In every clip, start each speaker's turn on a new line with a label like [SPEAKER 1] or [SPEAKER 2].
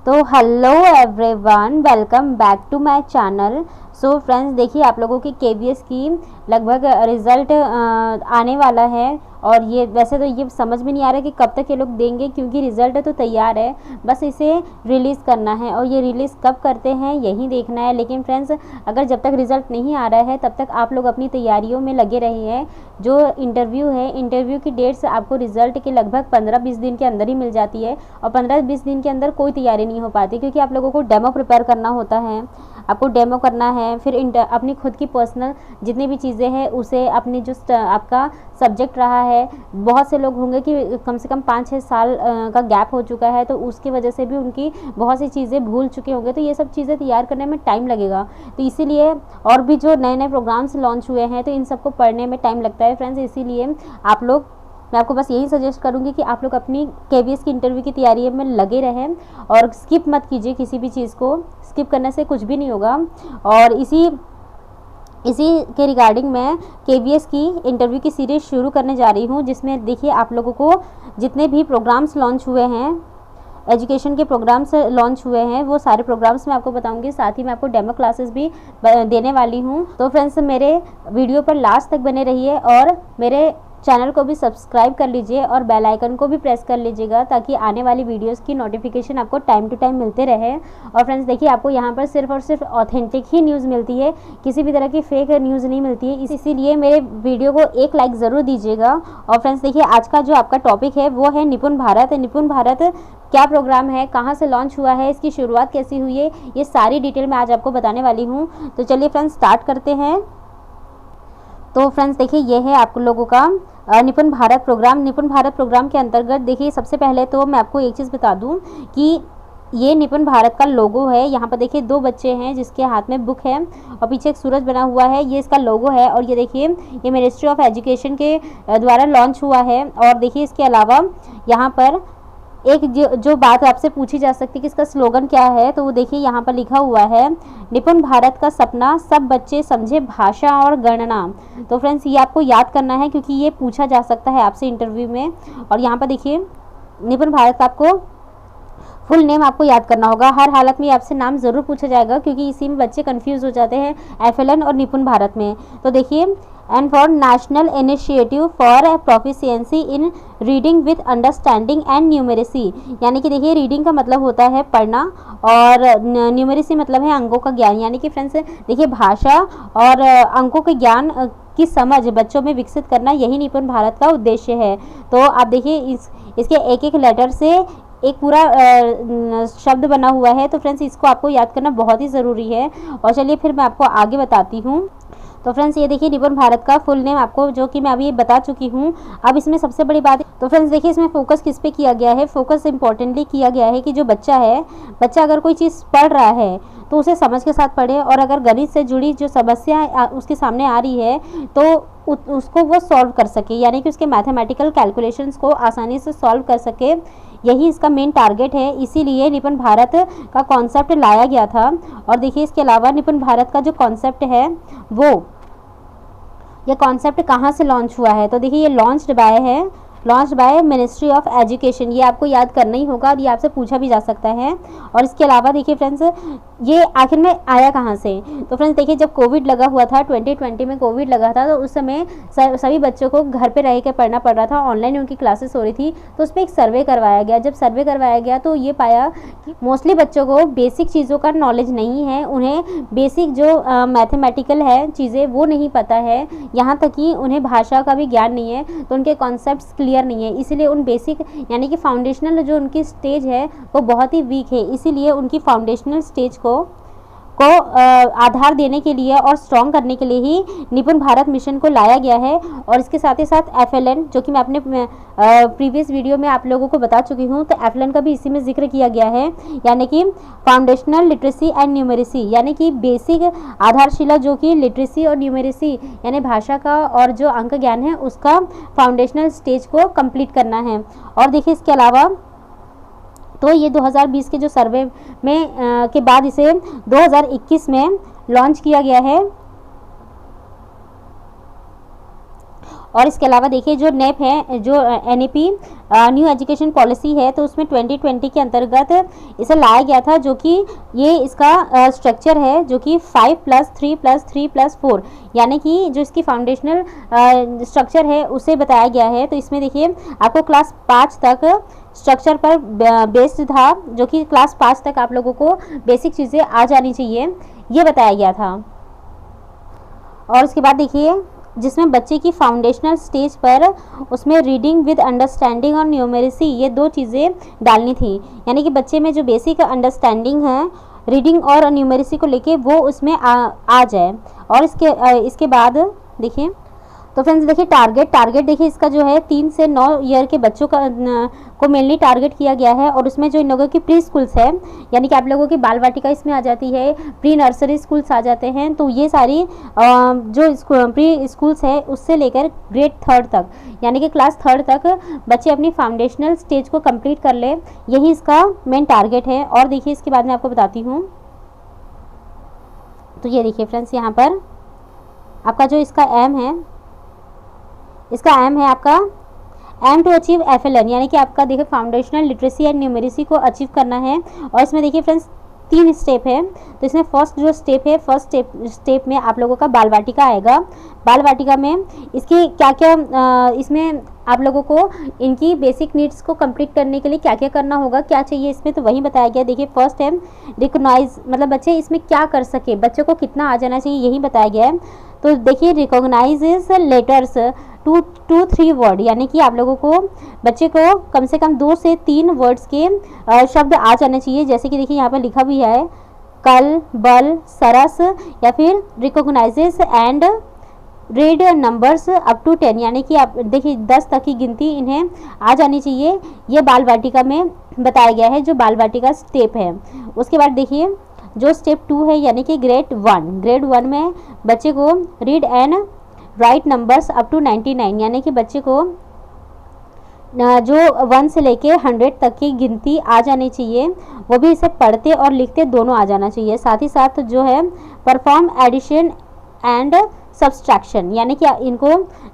[SPEAKER 1] तो hello everyone, welcome back to my channel. So friends, देखिए आप लोगों की केबीएस की लगभग रिज़ल्ट आने वाला है और ये वैसे तो ये समझ में नहीं आ रहा है कि कब तक ये लोग देंगे, क्योंकि रिज़ल्ट तो तैयार है, बस इसे रिलीज़ करना है और ये रिलीज़ कब करते हैं यही देखना है। लेकिन फ्रेंड्स, अगर जब तक रिज़ल्ट नहीं आ रहा है तब तक आप लोग अपनी तैयारियों में लगे रहिए। जो इंटरव्यू है, इंटरव्यू की डेट्स आपको रिज़ल्ट के लगभग 15-20 दिन के अंदर ही मिल जाती है और 15-20 दिन के अंदर कोई तैयारी नहीं हो पाती, क्योंकि आप लोगों को डेमो प्रिपेयर करना होता है, आपको डेमो करना है। फिर अपनी खुद की पर्सनल जितनी भी चीज़ें हैं उसे अपनी जो आपका सब्जेक्ट रहा है, बहुत से लोग होंगे कि कम से कम 5-6 साल का गैप हो चुका है, तो उसकी वजह से भी उनकी बहुत सी चीज़ें भूल चुके होंगे, तो ये सब चीज़ें तैयार करने में टाइम लगेगा। तो इसीलिए और भी जो नए नए प्रोग्राम्स लॉन्च हुए हैं तो इन सबको पढ़ने में टाइम लगता है फ्रेंड्स। इसीलिए आप लोग, मैं आपको बस यही सजेस्ट करूँगी कि आप लोग अपनी केबीएस की इंटरव्यू की तैयारी में लगे रहें और स्किप मत कीजिए, किसी भी चीज़ को स्किप करने से कुछ भी नहीं होगा। और इसी के रिगार्डिंग मैं केबीएस की इंटरव्यू की सीरीज़ शुरू करने जा रही हूँ, जिसमें देखिए आप लोगों को जितने भी प्रोग्राम्स लॉन्च हुए हैं, एजुकेशन के प्रोग्राम्स लॉन्च हुए हैं, वो सारे प्रोग्राम्स मैं आपको बताऊंगी। साथ ही मैं आपको डेमो क्लासेस भी देने वाली हूँ। तो फ्रेंड्स, मेरे वीडियो पर लास्ट तक बने रहिए और मेरे चैनल को भी सब्सक्राइब कर लीजिए और बेल आइकन को भी प्रेस कर लीजिएगा, ताकि आने वाली वीडियोस की नोटिफिकेशन आपको टाइम टू टाइम मिलते रहे। और फ्रेंड्स देखिए, आपको यहाँ पर सिर्फ और सिर्फ ऑथेंटिक ही न्यूज़ मिलती है, किसी भी तरह की फेक न्यूज़ नहीं मिलती है। इसीलिए मेरे वीडियो को एक लाइक ज़रूर दीजिएगा। और फ्रेंड्स देखिए, आज का जो आपका टॉपिक है वो है निपुण भारत। निपुण भारत क्या प्रोग्राम है, कहाँ से लॉन्च हुआ है, इसकी शुरुआत कैसी हुई है, ये सारी डिटेल मैं आज आपको बताने वाली हूँ। तो चलिए फ्रेंड्स, स्टार्ट करते हैं। तो फ्रेंड्स देखिए, ये है आप लोगों का निपुण भारत प्रोग्राम। निपुण भारत प्रोग्राम के अंतर्गत देखिए, सबसे पहले तो मैं आपको एक चीज़ बता दूं कि ये निपुण भारत का लोगो है। यहाँ पर देखिए 2 बच्चे हैं जिसके हाथ में बुक है और पीछे एक सूरज बना हुआ है, ये इसका लोगो है। और ये देखिए, ये मिनिस्ट्री ऑफ एजुकेशन के द्वारा लॉन्च हुआ है। और देखिए, इसके अलावा यहाँ पर एक जो बात आपसे पूछी जा सकती है कि इसका स्लोगन क्या है, तो वो देखिए यहाँ पर लिखा हुआ है, निपुण भारत का सपना, सब बच्चे समझे भाषा और गणना। तो फ्रेंड्स, ये आपको याद करना है क्योंकि ये पूछा जा सकता है आपसे इंटरव्यू में। और यहाँ पर देखिए, निपुण भारत का आपको फुल नेम आपको याद करना होगा। हर हालत में आपसे नाम ज़रूर पूछा जाएगा, क्योंकि इसी में बच्चे कंफ्यूज हो जाते हैं एफएलएन और निपुण भारत में। तो देखिए, and for national initiative for proficiency in reading with understanding and numeracy. यानी कि देखिए, रीडिंग का मतलब होता है पढ़ना और न्यूमेरेसी मतलब है अंकों का ज्ञान। यानी कि फ्रेंड्स देखिए, भाषा और अंकों के ज्ञान की समझ बच्चों में विकसित करना, यही निपुण भारत का उद्देश्य है। तो आप देखिए, इसके एक एक लेटर से एक पूरा शब्द बना हुआ है। तो फ्रेंड्स, इसको आपको याद करना बहुत ही ज़रूरी है। और चलिए फिर मैं आपको आगे बताती हूँ। तो फ्रेंड्स, ये देखिए निपुण भारत का फुल नेम आपको, जो कि मैं अभी बता चुकी हूँ। अब इसमें सबसे बड़ी बात, तो फ्रेंड्स देखिए, इसमें फोकस किस पे किया गया है, फोकस इंपॉर्टेंटली किया गया है कि जो बच्चा है, बच्चा अगर कोई चीज़ पढ़ रहा है तो उसे समझ के साथ पढ़े, और अगर गणित से जुड़ी जो समस्या उसके सामने आ रही है तो उसको वो सॉल्व कर सके, यानी कि उसके मैथमेटिकल कैलकुलेशंस को आसानी से सॉल्व कर सके। यही इसका मेन टारगेट है, इसीलिए निपुण भारत का कॉन्सेप्ट लाया गया था। और देखिए, इसके अलावा निपुण भारत का जो कॉन्सेप्ट है वो, ये कॉन्सेप्ट कहाँ से लॉन्च हुआ है, तो देखिए ये launch by ministry of education. ये आपको याद करना ही होगा और ये आपसे पूछा भी जा सकता है। और इसके अलावा देखिए फ्रेंड्स, ये आखिर में आया कहाँ से, तो फ्रेंड्स देखिए, जब कोविड लगा हुआ था, 2020 में कोविड लगा था, तो उस समय सभी बच्चों को घर पे रह के पढ़ना पड़ रहा था, ऑनलाइन उनकी क्लासेस हो रही थी। तो उस पर एक सर्वे करवाया गया। जब सर्वे करवाया गया तो ये पाया कि मोस्टली बच्चों को बेसिक चीज़ों का नॉलेज नहीं है, उन्हें बेसिक जो मैथमेटिकल है चीज़ें वो नहीं पता है, यहाँ तक कि उन्हें भाषा का भी ज्ञान नहीं है, तो उनके कॉन्सेप्ट्स क्लियर नहीं है। इसीलिए उन बेसिक यानी कि फाउंडेशनल जो उनकी स्टेज है वो बहुत ही वीक है। इसीलिए उनकी फाउंडेशनल स्टेज को आधार देने के लिए और स्ट्रॉन्ग करने के लिए ही निपुण भारत मिशन को लाया गया है। और इसके साथ ही साथ एफएलएन, जो कि मैं अपने प्रीवियस वीडियो में आप लोगों को बता चुकी हूँ, तो एफएलएन का भी इसी में जिक्र किया गया है, यानी कि फाउंडेशनल लिटरेसी एंड न्यूमेरेसी, यानी कि बेसिक आधारशिला जो कि लिटरेसी और न्यूमेरेसी यानी भाषा का और जो अंक ज्ञान है उसका फाउंडेशनल स्टेज को कंप्लीट करना है। और देखिए, इसके अलावा तो ये 2020 के जो सर्वे में के बाद इसे 2021 में लॉन्च किया गया है। और इसके अलावा देखिए जो नेप है, जो NEP न्यू एजुकेशन पॉलिसी है, तो उसमें 2020 के अंतर्गत इसे लाया गया था, जो कि ये इसका स्ट्रक्चर है जो कि 5+3+3+4 यानी कि जो इसकी फाउंडेशनल स्ट्रक्चर है उसे बताया गया है। तो इसमें देखिए आपको क्लास 5 तक स्ट्रक्चर पर बेस्ड था, जो कि क्लास 5 तक आप लोगों को बेसिक चीज़ें आ जानी चाहिए, ये बताया गया था। और उसके बाद देखिए जिसमें बच्चे की फाउंडेशनल स्टेज पर उसमें रीडिंग विद अंडरस्टैंडिंग और न्यूमेरेसी, ये 2 चीज़ें डालनी थी, यानी कि बच्चे में जो बेसिक अंडरस्टैंडिंग है रीडिंग और न्यूमेरेसी को लेके वो उसमें आ जाए। और इसके बाद देखिए, तो फ्रेंड्स देखिए टारगेट देखिए इसका जो है 3 से 9 ईयर के बच्चों को मेनली टारगेट किया गया है। और उसमें जो इन लोगों की प्री स्कूल्स है, यानी कि आप लोगों की बाल वाटिका इसमें आ जाती है, प्री नर्सरी स्कूल्स आ जाते हैं, तो ये सारी जो प्री स्कूल्स है उससे लेकर ग्रेड 3 तक, यानी कि क्लास 3 तक बच्चे अपनी फाउंडेशनल स्टेज को कंप्लीट कर ले, यही इसका मेन टारगेट है। और देखिए इसके बाद मैं आपको बताती हूँ, तो ये देखिए फ्रेंड्स यहाँ पर आपका जो इसका एम है, इसका एम है आपका एम टू अचीव FLN, यानी कि आपका देखिए फाउंडेशनल लिटरेसी एंड न्यूमेरेसी को अचीव करना है। और इसमें देखिए फ्रेंड्स 3 स्टेप है, तो इसमें फर्स्ट जो स्टेप है, फर्स्ट स्टेप में आप लोगों का बाल वाटिका आएगा। बाल वाटिका में इसकी क्या क्या इसमें आप लोगों को इनकी बेसिक नीड्स को कंप्लीट करने के लिए क्या क्या करना होगा, क्या चाहिए इसमें, तो वही बताया गया। देखिए फर्स्ट है रिकॉग्नाइज, मतलब बच्चे इसमें क्या कर सके, बच्चों को कितना आ जाना चाहिए, यही बताया गया है। तो देखिए रिकॉग्नाइज लेटर्स 2 to 3 वर्ड, यानी कि आप लोगों को बच्चे को कम से कम 2 से 3 वर्ड्स के शब्द आ जाने चाहिए। जैसे कि देखिए यहाँ पर लिखा भी है कल, बल, सरस, या फिर recognises and read numbers up to 10, यानी कि आप देखिए 10 तक की गिनती इन्हें आ जानी चाहिए। ये बाल वाटिका में बताया गया है, जो बाल वाटिका स्टेप है। उसके बाद देखिए जो स्टेप 2 है, यानी कि ग्रेड 1 में बच्चे को read and write numbers up to 99, यानी कि बच्चे को जो 1 से लेके 100 तक की गिनती आ जानी चाहिए, वो भी इसे पढ़ते और लिखते दोनों आ जाना चाहिए। साथ ही साथ जो है परफॉर्म एडिशन एंड सब्सट्रैक्शन, यानी कि इनको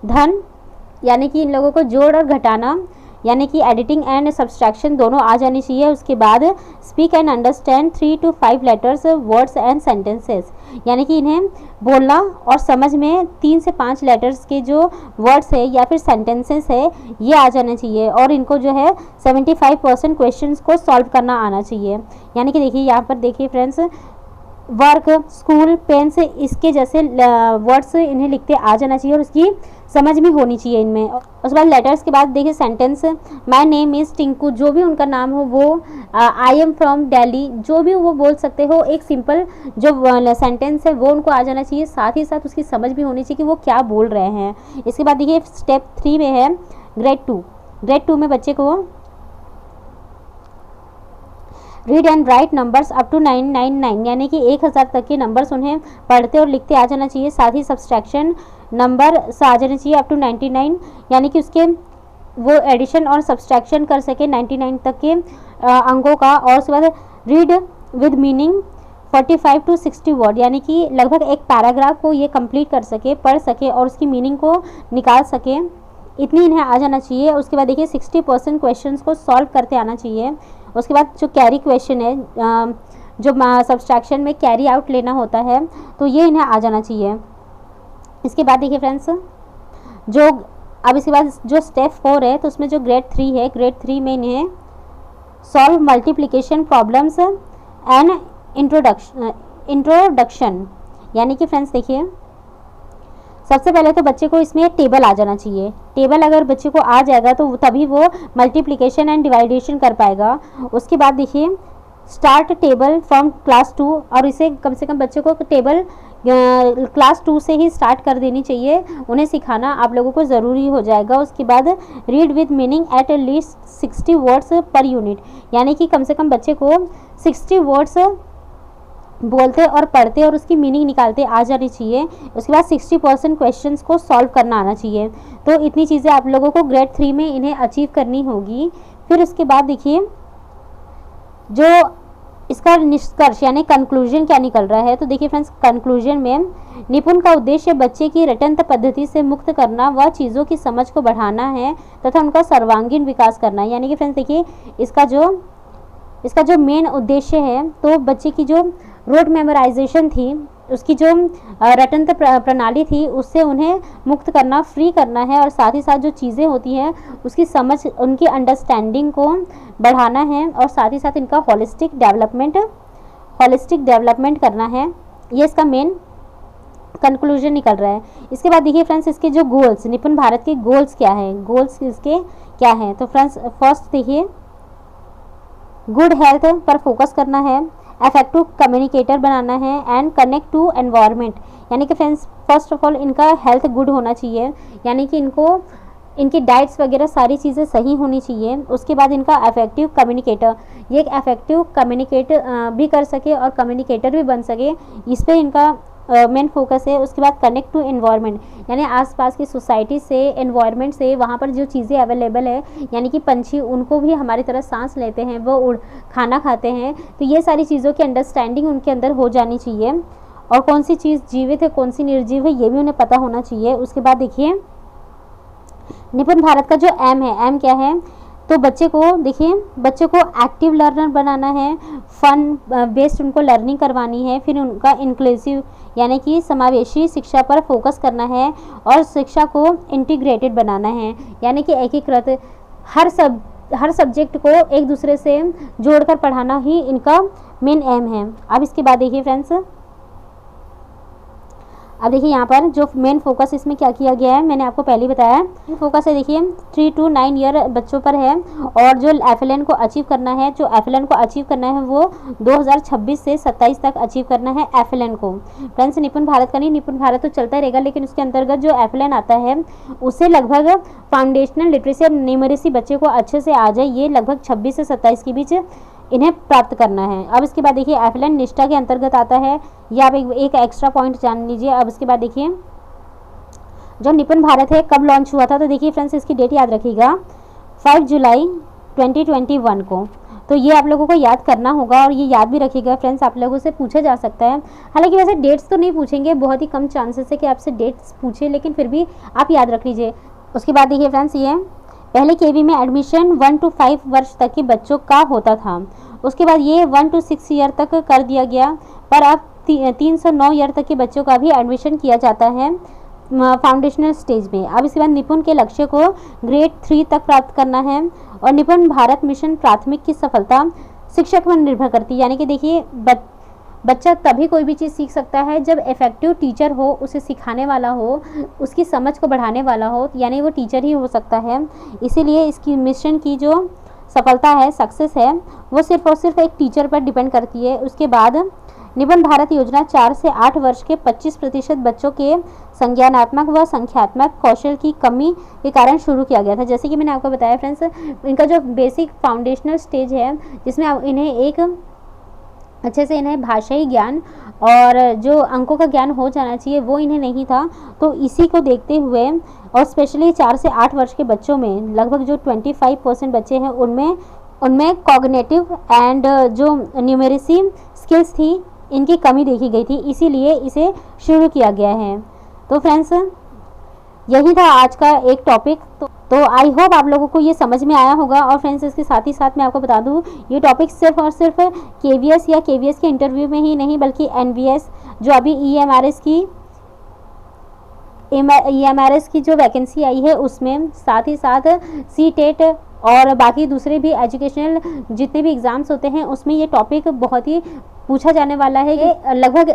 [SPEAKER 1] धन, यानी कि इन लोगों को जोड़ और घटाना, यानी कि एडिटिंग एंड सब्सट्रैक्शन दोनों आ जानी चाहिए। उसके बाद speak and understand 3 to 5 letters words and sentences, यानी कि इन्हें बोलना और समझ में 3 से 5 लेटर्स के जो वर्ड्स है या फिर सेंटेंसेस है ये आ जाने चाहिए। और इनको जो है 75% क्वेश्चंस को सॉल्व करना आना चाहिए। यानी कि देखिए यहाँ पर देखिए फ्रेंड्स वर्क, स्कूल, पेन से इसके जैसे वर्ड्स इन्हें लिखते आ जाना चाहिए और उसकी समझ में होनी चाहिए इनमें। उसके बाद लेटर्स के बाद देखिए sentence, my name is Tinku, जो भी उनका नाम हो वो, आई एम फ्रॉम दिल्ली, जो भी वो बोल सकते हो, एक सिंपल जो सेंटेंस है वो उनको आ जाना चाहिए। साथ ही साथ उसकी समझ भी होनी चाहिए कि वो क्या बोल रहे हैं। इसके बाद देखिए स्टेप 3 में है ग्रेड 2 में बच्चे को read and write numbers up to 999, यानी कि 1000 तक के नंबर्स उन्हें पढ़ते और लिखते आ जाना चाहिए। साथ ही सब्सट्रैक्शन नंबर आ जाने चाहिए अप टू 99, यानी कि उसके वो एडिशन और सब्सट्रैक्शन कर सके 99 तक के अंकों का। और उसके बाद read with meaning 45 to 60 word, यानी कि लगभग एक पैराग्राफ को ये कंप्लीट कर सके, पढ़ सके और उसकी मीनिंग को निकाल सके, इतनी इन्हें आ जाना चाहिए। उसके बाद देखिए 60% क्वेश्चंस को सॉल्व करते आना चाहिए। उसके बाद जो कैरी क्वेश्चन है, जो सब्सट्रैक्शन में कैरी आउट लेना होता है, तो ये इन्हें आ जाना चाहिए। इसके बाद देखिए फ्रेंड्स जो अब इसके बाद जो स्टेप 4 है, तो उसमें जो ग्रेड 3 है, ग्रेड 3 में इन्हें solve multiplication problems and introduction, यानी कि फ्रेंड्स देखिए सबसे पहले तो बच्चे को इसमें टेबल आ जाना चाहिए। टेबल अगर बच्चे को आ जाएगा तो तभी वो मल्टीप्लिकेशन एंड डिवाइडेशन कर पाएगा। उसके बाद देखिए स्टार्ट टेबल फ्रॉम क्लास 2, और इसे कम से कम बच्चे को टेबल क्लास 2 से ही स्टार्ट कर देनी चाहिए, उन्हें सिखाना आप लोगों को ज़रूरी हो जाएगा। उसके बाद read with meaning at least 60 words per unit, यानी कि कम से कम बच्चे को 60 वर्ड्स बोलते और पढ़ते और उसकी मीनिंग निकालते आ जानी चाहिए। उसके बाद 60% क्वेश्चंस को सॉल्व करना आना चाहिए। तो इतनी चीज़ें आप लोगों को ग्रेड 3 में इन्हें अचीव करनी होगी। फिर उसके बाद देखिए जो इसका इसका निष्कर्ष यानी कंक्लूजन क्या निकल रहा है। तो देखिए फ्रेंड्स, कंक्लूजन में निपुण का उद्देश्य बच्चे की रटंत पद्धति से मुक्त करना व चीज़ों की समझ को बढ़ाना है तथा उनका सर्वांगीण विकास करना है। यानी कि फ्रेंड्स देखिए, इसका जो मेन उद्देश्य है, तो बच्चे की जो रोड मेमोराइजेशन थी, उसकी जो रटंत प्रणाली थी, उससे उन्हें मुक्त करना, फ्री करना है, और साथ ही साथ जो चीज़ें होती हैं उसकी समझ, उनकी अंडरस्टैंडिंग को बढ़ाना है, और साथ ही साथ इनका होलिस्टिक डेवलपमेंट करना है। ये इसका मेन कंक्लूजन निकल रहा है। इसके बाद देखिए फ्रेंड्स, इसके जो गोल्स, निपुण भारत के गोल्स क्या है, गोल्स इसके क्या हैं। तो फ्रेंड्स फर्स्ट देखिए, गुड हेल्थ पर फोकस करना है, इफेक्टिव कम्युनिकेटर बनाना है, एंड कनेक्ट टू एनवायरनमेंट। यानी कि फ्रेंड्स फर्स्ट ऑफ ऑल इनका हेल्थ गुड होना चाहिए, यानी कि इनकी डाइट्स वगैरह सारी चीज़ें सही होनी चाहिए। उसके बाद इनका इफेक्टिव कम्युनिकेटर, ये एक इफेक्टिव कम्युनिकेट भी कर सके और कम्युनिकेटर भी बन सके, इस पर इनका मेन फोकस है। उसके बाद कनेक्ट टू एनवायरनमेंट, यानी आसपास की सोसाइटी से, एनवायरनमेंट से, वहाँ पर जो चीज़ें अवेलेबल है, यानी कि पंछी उनको भी हमारी तरह सांस लेते हैं, वो खाना खाते हैं, तो ये सारी चीज़ों की अंडरस्टैंडिंग उनके अंदर हो जानी चाहिए, और कौन सी चीज़ जीवित है, कौन सी निर्जीव है, ये भी उन्हें पता होना चाहिए। उसके बाद देखिए, निपुण भारत का जो एम है, एम क्या है, तो बच्चे को एक्टिव लर्नर बनाना है, फन बेस्ड उनको लर्निंग करवानी है, फिर उनका इंक्लूसिव यानी कि समावेशी शिक्षा पर फोकस करना है, और शिक्षा को इंटीग्रेटेड बनाना है, यानी कि एकीकृत, हर सब्जेक्ट को एक दूसरे से जोड़कर पढ़ाना ही इनका मेन एम है। अब इसके बाद देखिए फ्रेंड्स, अब देखिए यहाँ पर जो मेन फोकस इसमें क्या किया गया है, मैंने आपको पहले ही बताया। फोकस है देखिए 3 to 9 ईयर बच्चों पर है, और जो FLN को अचीव करना है, वो 2026 से 27 तक अचीव करना है FLN को। फ्रेंड्स निपुण भारत का नहीं, निपुण भारत तो चलता रहेगा, लेकिन उसके अंतर्गत जो FLN आता है उससे लगभग फाउंडेशनल लिटरेसी और न्यूमरेसी बच्चे को अच्छे से आ जाए, ये लगभग 26 से 27 के बीच इन्हें प्राप्त करना है। अब इसके बाद देखिए, FLN निष्ठा के अंतर्गत आता है, या आप एक एक्स्ट्रा पॉइंट जान लीजिए। अब इसके बाद देखिए, जो निपुण भारत है कब लॉन्च हुआ था, तो देखिए फ्रेंड्स इसकी डेट याद रखिएगा, 5 जुलाई 2021 को। तो ये आप लोगों को याद करना होगा, और ये याद भी रखिएगा फ्रेंड्स, आप लोगों से पूछा जा सकता है। हालांकि वैसे डेट्स तो नहीं पूछेंगे, बहुत ही कम चांसेस है कि आपसे डेट्स पूछे, लेकिन फिर भी आप याद रख लीजिए। उसके बाद देखिए फ्रेंड्स, ये पहले KV में एडमिशन 1 to 5 वर्ष तक के बच्चों का होता था, उसके बाद ये 1 to 6 ईयर तक कर दिया गया, पर अब 3 से 9 ईयर तक के बच्चों का भी एडमिशन किया जाता है फाउंडेशनल स्टेज में। अब इसके बाद निपुण के लक्ष्य को ग्रेड 3 तक प्राप्त करना है, और निपुण भारत मिशन प्राथमिक की सफलता शिक्षक पर निर्भर करती है। यानी कि देखिए, बच्चा तभी कोई भी चीज़ सीख सकता है जब इफेक्टिव टीचर हो, उसे सिखाने वाला हो, उसकी समझ को बढ़ाने वाला हो, यानी वो टीचर ही हो सकता है। इसीलिए इसकी मिशन की जो सफलता है, सक्सेस है, वो सिर्फ और सिर्फ एक टीचर पर डिपेंड करती है। उसके बाद निपुण भारत योजना 4 से 8 वर्ष के 25% बच्चों के संज्ञानात्मक व संख्यात्मक कौशल की कमी के कारण शुरू किया गया था। जैसे कि मैंने आपको बताया फ्रेंड्स, इनका जो बेसिक फाउंडेशनल स्टेज है, जिसमें इन्हें एक अच्छे से इन्हें भाषाई ज्ञान और जो अंकों का ज्ञान हो जाना चाहिए, वो इन्हें नहीं था। तो इसी को देखते हुए, और स्पेशली 4 से 8 वर्ष के बच्चों में लगभग जो 25% बच्चे हैं, उनमें कॉग्निटिव एंड जो न्यूमेरेसी स्किल्स थी, इनकी कमी देखी गई थी, इसीलिए इसे शुरू किया गया है। तो फ्रेंड्स, यही था आज का एक टॉपिक। तो आई होप आप लोगों को ये समझ में आया होगा। और फ्रेंड्स, इसके साथ ही साथ मैं आपको बता दूं, ये टॉपिक सिर्फ और सिर्फ KVS या KVS के इंटरव्यू में ही नहीं, बल्कि NVS जो अभी EMRS की जो वैकेंसी आई है, उसमें साथ ही साथ CTET और बाकी दूसरे भी एजुकेशनल जितने भी एग्ज़ाम्स होते हैं, उसमें ये टॉपिक बहुत ही पूछा जाने वाला है। ये लगभग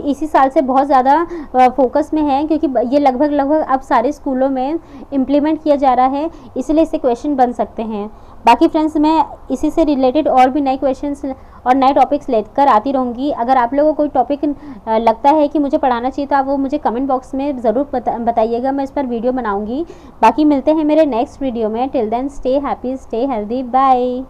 [SPEAKER 1] इसी साल से बहुत ज़्यादा फोकस में है, क्योंकि ये लगभग अब सारे स्कूलों में इम्प्लीमेंट किया जा रहा है, इसलिए इससे क्वेश्चन बन सकते हैं। बाकी फ्रेंड्स, मैं इसी से रिलेटेड और भी नए क्वेश्चंस और नए टॉपिक्स लेकर आती रहूँगी। अगर आप लोगों को कोई टॉपिक लगता है कि मुझे पढ़ाना चाहिए, तो आप वो मुझे कमेंट बॉक्स में ज़रूर बताइएगा, मैं इस पर वीडियो बनाऊँगी। बाकी मिलते हैं मेरे नेक्स्ट वीडियो में। Till then stay happy, stay healthy, bye.